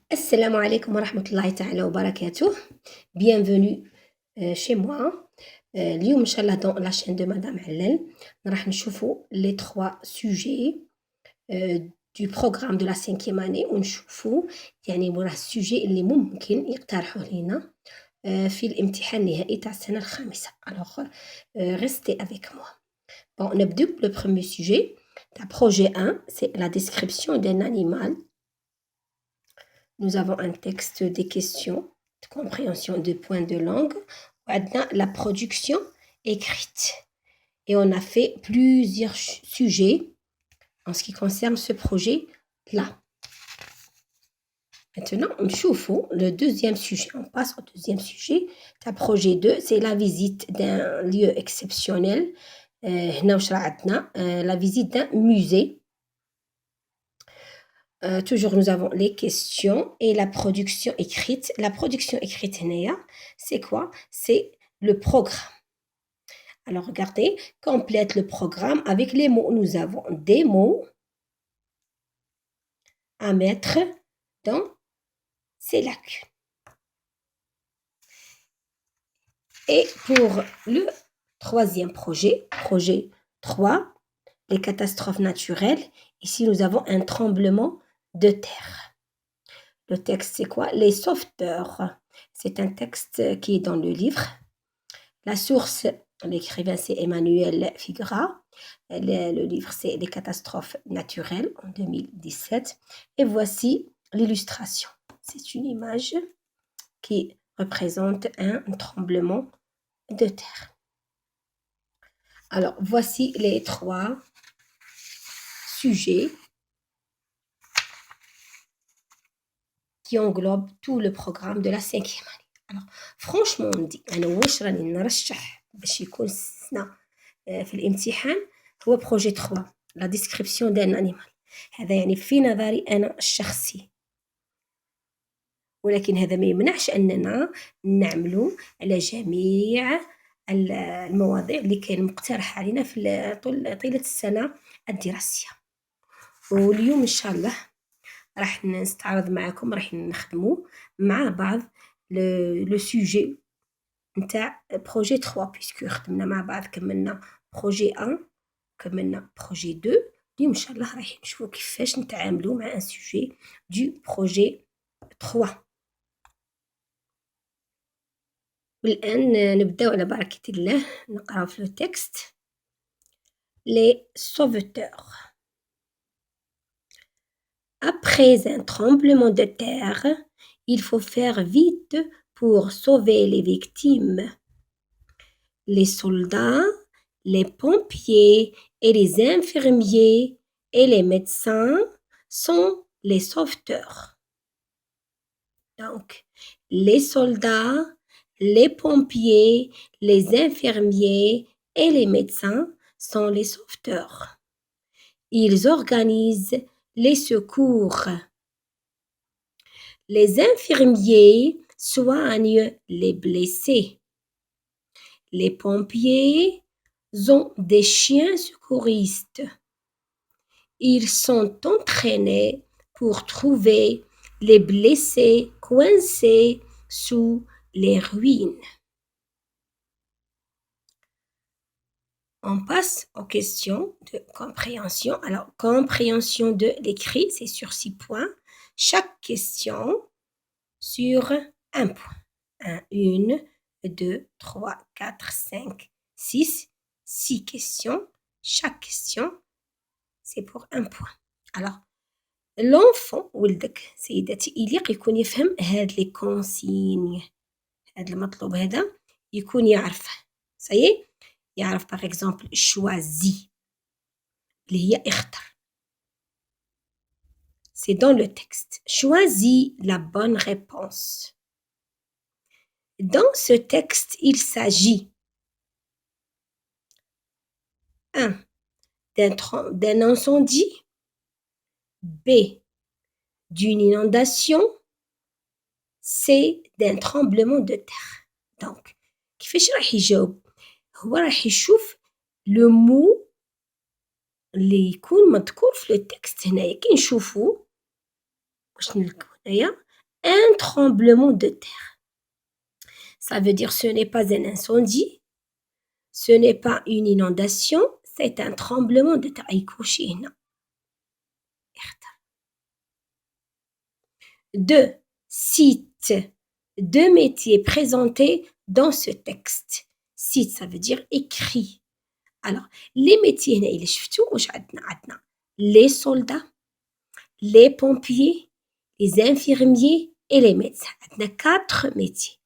Assalamu alaikum wa rahmatullahi ta'ala wa barakatuh. Bienvenue chez moi. اليوم إن شاء الله dans la chaîne de Madame Hélène راح نشوفوا les trois sujets euh, du programme de la cinquième année ونشوفوا يعني وراه السوجي اللي ممكن يقترحوه لينا في الامتحان النهائي تاع السنة الخامسة. Alors restez avec moi. Bon, نبدأ le premier sujet. تاع projet 1, c'est la description d'un animal. Nous avons un texte des questions de compréhension de points de langue. Maintenant, la production écrite. Et on a fait plusieurs sujets en ce qui concerne ce projet-là. Maintenant, on chauffe le deuxième sujet. On passe au deuxième sujet. Le projet 2, c'est la visite d'un lieu exceptionnel. La visite d'un musée. Toujours, nous avons les questions et la production écrite. La production écrite, c'est quoi? C'est le programme. Alors, regardez, complète le programme avec les mots. Nous avons des mots à mettre dans ces lacunes. Et pour le troisième projet, projet 3, les catastrophes naturelles, ici, nous avons un tremblement de terre. Le texte, c'est quoi? Les sauveteurs. C'est un texte qui est dans le livre. La source, l'écrivain, c'est Emmanuel Figueras. Le livre, c'est Les catastrophes naturelles en 2017. Et voici l'illustration. C'est une image qui représente un tremblement de terre. Alors, voici les trois sujets qui englobe tout le programme de la cinquième année. Alors, franchement, on dit, أنا واش راني نرشح باش يكون سنا في الامتحان هو بروجي 3 لا ديسكريبسيون دان انيمال. هذا يعني في نظري أنا الشخصي، ولكن هذا ما يمنعش أننا نعملوا على جميع المواضيع اللي كان مقترحة علينا في طيلة السنة الدراسية. واليوم إن شاء الله راح نستعرض معكم، راح نخدموا مع بعض لو سوجي نتاع بروجي 3 بيسكو خدمنا مع بعض، كملنا بروجي 1 كملنا بروجي 2. اليوم ان شاء الله راح نشوفوا كيفاش نتعاملوا مع ان سوجي دو بروجي 3. والان نبداو على بركه الله نقراو في لو تكست. لي sauveteurs. Après un tremblement de terre, il faut faire vite pour sauver les victimes. Les soldats, les pompiers et les infirmiers et les médecins sont les sauveteurs. Donc, les soldats, les pompiers, les infirmiers et les médecins sont les sauveteurs. Ils organisent les secours. Les infirmiers soignent les blessés. Les pompiers ont des chiens secouristes. Ils sont entraînés pour trouver les blessés coincés sous les ruines. On passe aux questions de compréhension. Alors, compréhension de l'écrit, c'est sur 6 points. Chaque question sur un point. 1, 2, 3, 4, 5, 6. 6 questions. Chaque question, c'est pour un point. Alors, l'enfant ولدك سيدتي يليق يكون يفهم هاد لي كونسيغن، هاد المطلوب هذا يكون يعرفه. سايي يعرف باغ اكزومبل choisis اللي هي اختر. C'est dans le texte. Choisis la bonne réponse. Dans ce texte, il s'agit 1. d'un incendie, B. d'une inondation, C. d'un tremblement de terre. Donc, كيفاش راح يجاوب؟ هو راح يشوف لو مو اللي يكون مذكور في التكست هنايا. كي نشوفو واش نلقاو هنايا un tremblement de terre. Ça veut dire ce n'est pas un incendie, ce n'est pas une inondation, c'est un tremblement de terre. يكوشي هنا. Deux, cite deux métiers présentés dans ce texte. Cite, ça veut dire écrit. Alors, les métiers هنا اللي شفتوا واش عندنا les soldats, les pompiers, les infirmiers et les médecins. عندنا 4 métiers.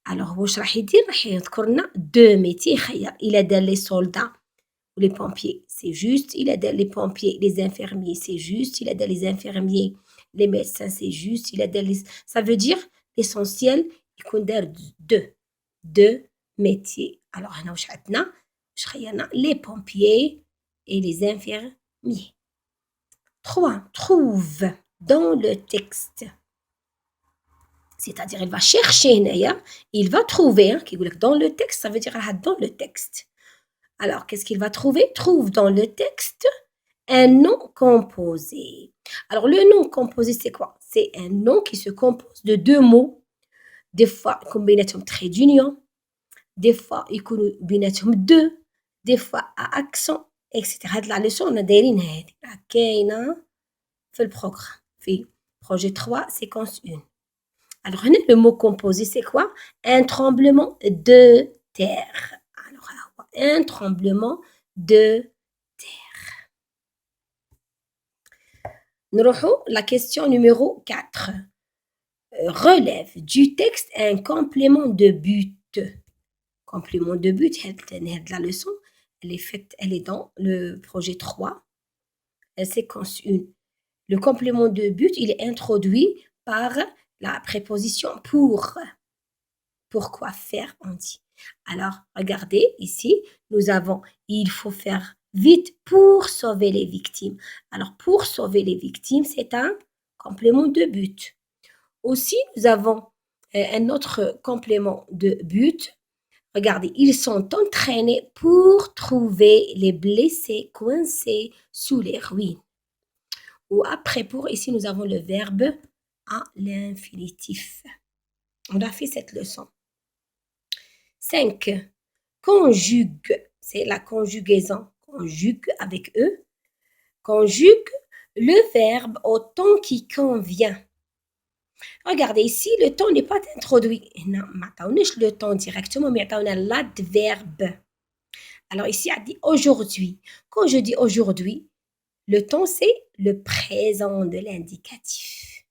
Alors واش راح يدير راح يذكر لنا 2 métiers خير. Il a دار les soldats ou les pompiers, c'est juste. Il a دار les pompiers, les infirmiers, c'est juste. Il a دار les infirmiers, les médecins, c'est juste. Il a دار les... Ça veut dire l'essentiel يكون دار 2 métiers. Alors هنا واش عندنا واش خيرنا les pompiers et les infirmiers. 3. Trouve dans le texte. C'est-à-dire, il va chercher, il va trouver. Dans le texte, ça veut dire dans le texte. Alors, qu'est-ce qu'il va trouver? Trouve dans le texte un nom composé. Alors, le nom composé, c'est quoi? C'est un nom qui se compose de 2 mots. Des fois, combinaison trait d'union. Des fois, combinaison 2. Des fois, à accent, etc. La leçon, on a دايرين هذه كاينه في البروغرام في projet 3 séquence 1. Alors le mot composé c'est quoi? Un tremblement de terre. Alors un tremblement de terre. نروحوا la question numéro 4. Relève du texte un complément de but. Complément de but, la leçon elle est dans le projet 3, séquence 1. Le complément de but, il est introduit par la préposition pour. Pourquoi faire, on dit. Alors, regardez ici, nous avons il faut faire vite pour sauver les victimes. Alors, pour sauver les victimes, c'est un complément de but. Aussi, nous avons un autre complément de but. Regardez, ils sont entraînés pour trouver les blessés coincés sous les ruines. Ou après pour, ici nous avons le verbe à l'infinitif. On a fait cette leçon. 5. Conjugue, c'est la conjugaison. Conjugue avec E. Conjugue le verbe au temps qui convient. Regardez ici, le temps n'est pas introduit. Non, le temps directement, mais on a l'adverbe. Alors ici, on dit aujourd'hui. Quand je dis aujourd'hui, le temps, c'est le présent de l'indicatif.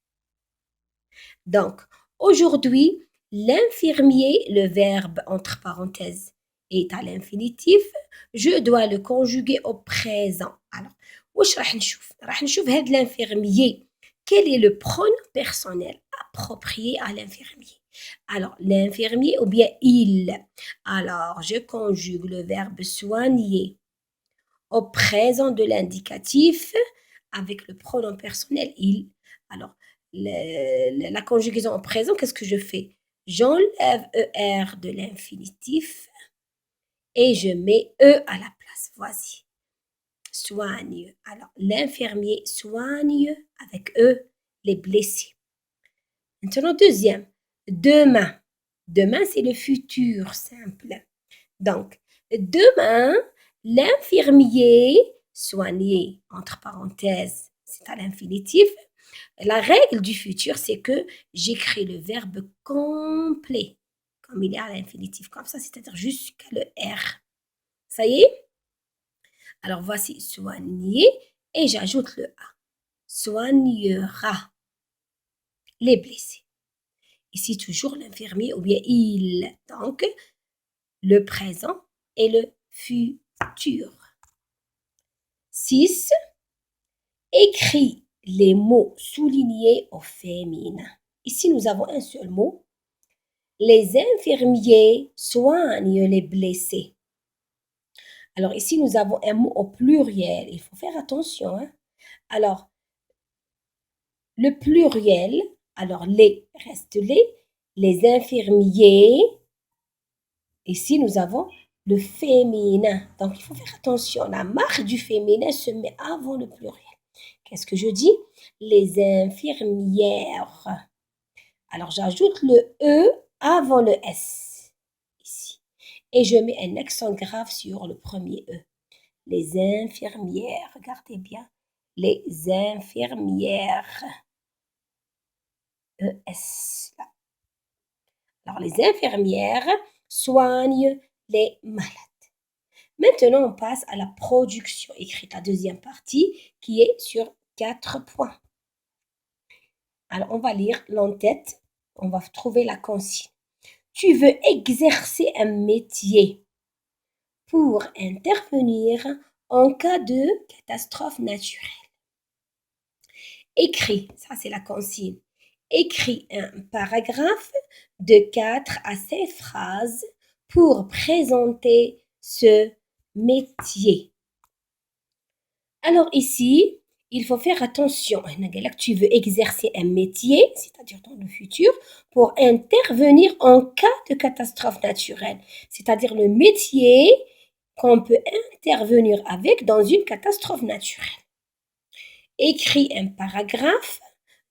Donc, aujourd'hui, l'infirmier, le verbe entre parenthèses, est à l'infinitif. Je dois le conjuguer au présent. Alors, واش راح نشوف؟ راح نشوف هاد l'infirmier. Quel est le pronom personnel approprié à l'infirmier? Alors, l'infirmier ou bien il. Alors, je conjugue le verbe soigner au présent de l'indicatif avec le pronom personnel il. Alors, la conjugaison au présent, qu'est-ce que je fais? J'enlève ER de l'infinitif et je mets E à la place. Voici. Soigne. Alors, l'infirmier soigne avec E les blessés. Maintenant, deuxième. Demain. Demain, c'est le futur simple. Donc, demain, l'infirmier soigné, entre parenthèses, c'est à l'infinitif. La règle du futur, c'est que j'écris le verbe complet, comme il est à l'infinitif, comme ça, c'est-à-dire jusqu'à le R. Ça y est? Alors, voici soigner et j'ajoute le A. Soignera les blessés. Ici, toujours l'infirmier ou bien il. Donc, le présent et le futur. 6. Écris les mots soulignés au féminin. Ici, nous avons un seul mot. Les infirmiers soignent les blessés. Alors, ici, nous avons un mot au pluriel. Il faut faire attention. Hein? Alors, le pluriel, alors les reste les infirmiers. Ici, nous avons le féminin. Donc, il faut faire attention. La marque du féminin se met avant le pluriel. Qu'est-ce que je dis? Les infirmières. Alors, j'ajoute le E avant le S, ici. Et je mets un accent grave sur le premier E. Les infirmières, regardez bien. Les infirmières. ES. Alors, les infirmières soignent les malades. Maintenant, on passe à la production écrite, la deuxième partie, qui est sur 4 points. Alors, on va lire l'entête. On va trouver la consigne. Tu veux exercer un métier pour intervenir en cas de catastrophe naturelle. Écris, ça c'est la consigne. Écris un paragraphe de 4 à 5 phrases pour présenter ce métier. Alors ici, il faut faire attention. Tu veux exercer un métier, c'est-à-dire dans le futur, pour intervenir en cas de catastrophe naturelle. C'est-à-dire le métier qu'on peut intervenir avec dans une catastrophe naturelle. Écris un paragraphe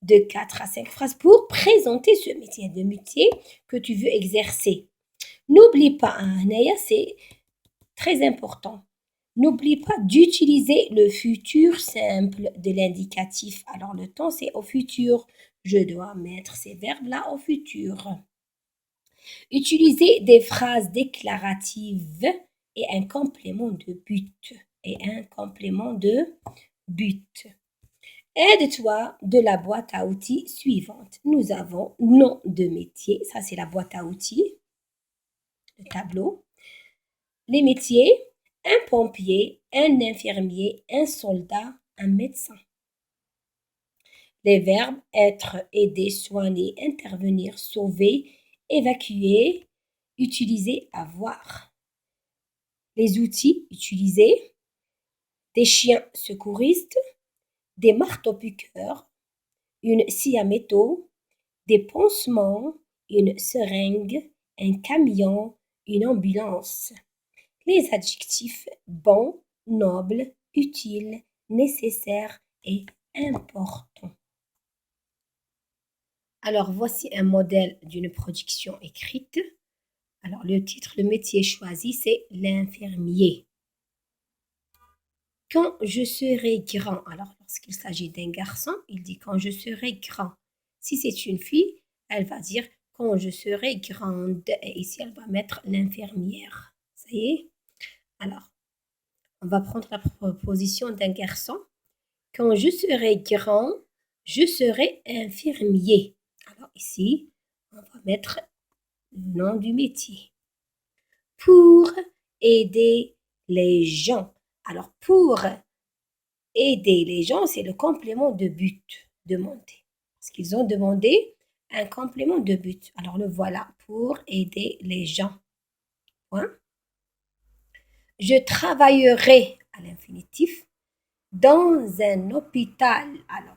de 4 à 5 phrases pour présenter ce métier que tu veux exercer. N'oublie pas, Anaya, c'est très important. N'oublie pas d'utiliser le futur simple de l'indicatif. Alors, le temps, c'est au futur. Je dois mettre ces verbes-là au futur. Utilisez des phrases déclaratives et un complément de but. Aide-toi de la boîte à outils suivante. Nous avons nom de métier. Ça, c'est la boîte à outils. Le tableau. Les métiers. Un pompier, un infirmier, un soldat, un médecin. Les verbes être, aider, soigner, intervenir, sauver, évacuer, utiliser, avoir. Les outils utilisés, des chiens secouristes, des marteaux-piqueurs, une scie à métaux, des pansements, une seringue, un camion, une ambulance. Les adjectifs bon, noble, utile, nécessaire et important. Alors, voici un modèle d'une production écrite. Alors, le titre, le métier choisi, c'est l'infirmier. Quand je serai grand, alors lorsqu'il s'agit d'un garçon, il dit quand je serai grand. Si c'est une fille, elle va dire quand je serai grande. Et ici, elle va mettre l'infirmière. Ça y est? Alors, on va prendre la proposition d'un garçon. Quand je serai grand, je serai infirmier. Alors ici, on va mettre le nom du métier. Pour aider les gens. Alors, pour aider les gens, c'est le complément de but demandé. Parce qu'ils ont demandé un complément de but. Alors, le voilà, pour aider les gens. Point. Je travaillerai à l'infinitif dans un hôpital. Alors,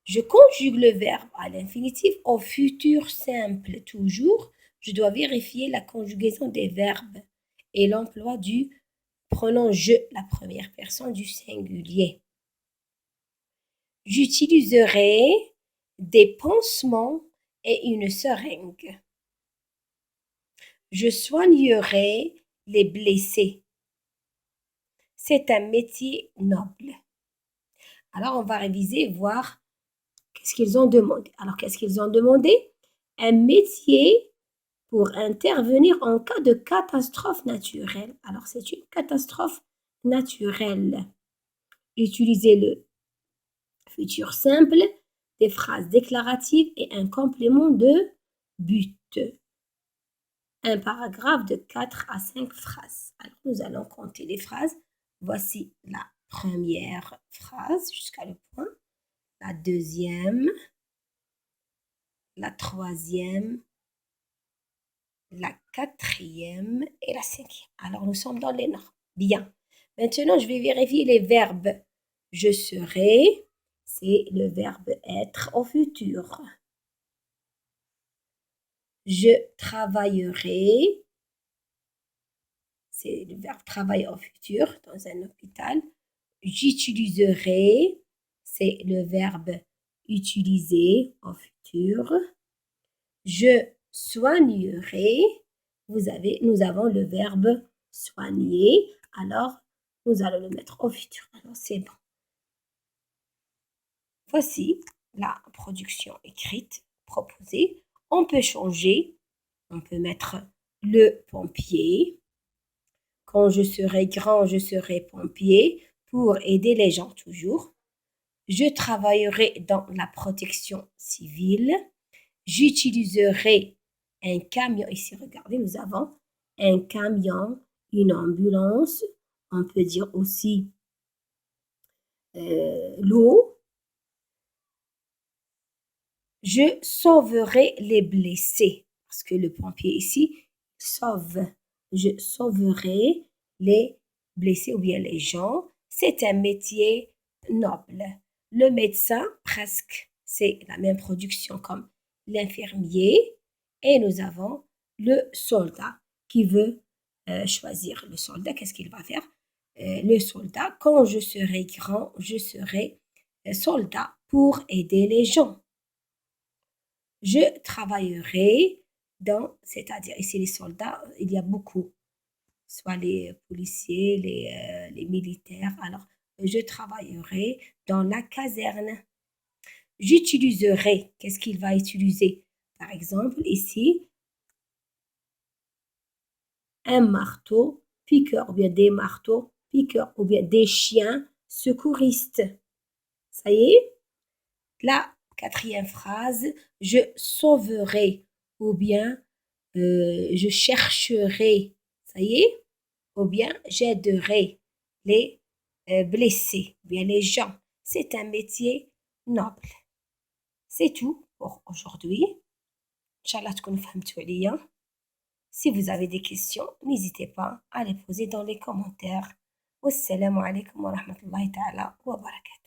je conjugue le verbe à l'infinitif au futur simple toujours. Je dois vérifier la conjugaison des verbes et l'emploi du pronom je, la première personne du singulier. J'utiliserai des pansements et une seringue. Je soignerai les blessés. C'est un métier noble. Alors, on va réviser et voir qu'est-ce qu'ils ont demandé. Alors, qu'est-ce qu'ils ont demandé? Un métier pour intervenir en cas de catastrophe naturelle. Alors, c'est une catastrophe naturelle. Utilisez le futur simple, des phrases déclaratives et un complément de but. Un paragraphe de 4 à 5 phrases. Alors, nous allons compter les phrases. Voici la première phrase jusqu'à le point. La deuxième, la troisième, la quatrième et la cinquième. Alors, nous sommes dans les normes. Bien. Maintenant, je vais vérifier les verbes. Je serai, c'est le verbe être au futur. Je travaillerai, c'est le verbe travailler au futur dans un hôpital. J'utiliserai, c'est le verbe utiliser au futur. Je soignerai. Nous avons le verbe soigner. Alors, nous allons le mettre au futur. Alors, c'est bon. Voici la production écrite proposée. On peut changer. On peut mettre le pompier. Quand je serai grand, je serai pompier pour aider les gens toujours. Je travaillerai dans la protection civile. J'utiliserai un camion. Ici, regardez, nous avons un camion, une ambulance. On peut dire aussi l'eau. Je sauverai les blessés. Parce que le pompier ici sauve. Je sauverai les blessés ou bien les gens. C'est un métier noble. Le médecin, presque, c'est la même production comme l'infirmier. Et nous avons le soldat qui veut choisir. Le soldat, qu'est-ce qu'il va faire? Le soldat, quand je serai grand, je serai soldat pour aider les gens. Je travaillerai dans, c'est-à-dire ici les soldats, il y a beaucoup, soit les policiers, les militaires. Alors, je travaillerai dans la caserne. J'utiliserai, qu'est-ce qu'il va utiliser? Par exemple, ici, un marteau piqueur, ou bien des marteaux piqueurs, ou bien des chiens secouristes. Ça y est? La quatrième phrase, je sauverai, ou bien je chercherai, ça y est, ou bien j'aiderai les blessés, ou bien les gens. C'est un métier noble. C'est tout pour aujourd'hui. Inch'Allah تكونوا فهمتوا عليا. Si vous avez des questions, n'hésitez pas à les poser dans les commentaires. Wassalamu alaikum wa rahmatullahi ta'ala wa barakatuh.